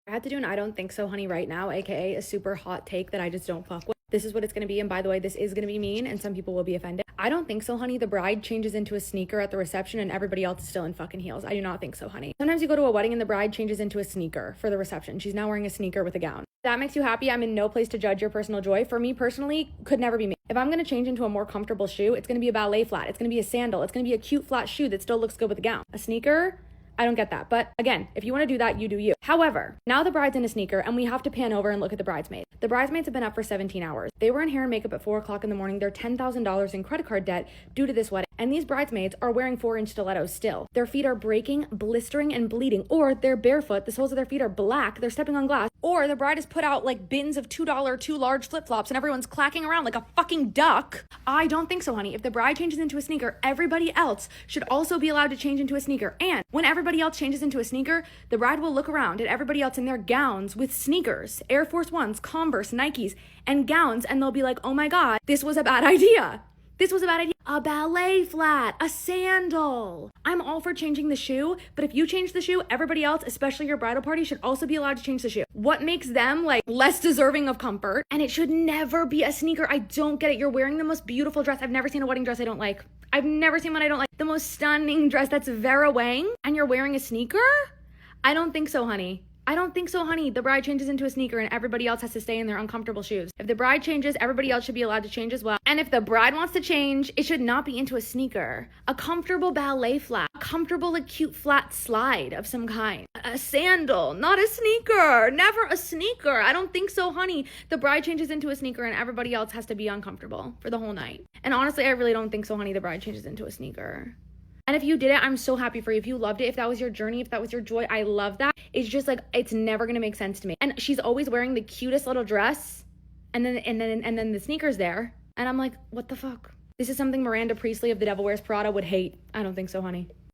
I had to do an I don't think so honey right now, aka a super hot take that I just don't fuck with. This is what it's gonna be, and by the way, this is gonna be mean and some people will be offended. I don't think so, honey. The bride changes into a sneaker at the reception and everybody else is still in fucking heels. I do not think so, honey. Sometimes you go to a wedding and the bride changes into a sneaker for the reception. She's now wearing a sneaker with a gown. If that makes you happy, I'm in no place to judge your personal joy. For me personally, could never be me. If I'm gonna change into a more comfortable shoe, it's gonna be a ballet flat. It's gonna be a sandal. It's gonna be a cute flat shoe that still looks good with a gown. A sneaker, I don't get that. But again, if you want to do that, you do you. However, now the bride's in a sneaker and we have to pan over and look at the bridesmaids. The bridesmaids have been up for 17 hours. They were in hair and makeup at 4 o'clock in the morning. They're $10,000 in credit card debt due to this wedding. And these bridesmaids are wearing 4-inch stilettos still. Their feet are breaking, blistering, and bleeding. Or they're barefoot. The soles of their feet are black. They're stepping on glass. Or the bride has put out like bins of $2 2 large flip-flops and everyone's clacking around like a fucking duck. I don't think so, honey. If the bride changes into a sneaker, everybody else should also be allowed to change into a sneaker. And when everybody else changes into a sneaker, the bride will look around at everybody else in their gowns with sneakers, Air Force Ones, Converse, Nikes, and gowns, and they'll be like, oh my God, this was a bad idea. This was a bad idea. A ballet flat, a sandal. I'm all for changing the shoe, but if you change the shoe, everybody else, especially your bridal party, should also be allowed to change the shoe. What makes them like less deserving of comfort? And it should never be a sneaker. I don't get it. You're wearing the most beautiful dress. I've never seen a wedding dress I don't like. I've never seen one I don't like. The most stunning dress that's Vera Wang, and you're wearing a sneaker? I don't think so, honey. I don't think so, honey. The bride changes into a sneaker and everybody else has to stay in their uncomfortable shoes. If the bride changes, everybody else should be allowed to change as well. And if the bride wants to change, it should not be into a sneaker. A comfortable ballet flat. A comfortable, like, cute flat slide of some kind. A sandal, not a sneaker. Never a sneaker. I don't think so, honey. The bride changes into a sneaker and everybody else has to be uncomfortable for the whole night. And honestly, I really don't think so, honey. The bride changes into a sneaker. And if you did it, I'm so happy for you. If you loved it, if that was your journey, if that was your joy, I love that. It's just like, it's never gonna make sense to me. And she's always wearing the cutest little dress and then the sneakers there. And I'm like, what the fuck? This is something Miranda Priestley of The Devil Wears Prada would hate. I don't think so, honey.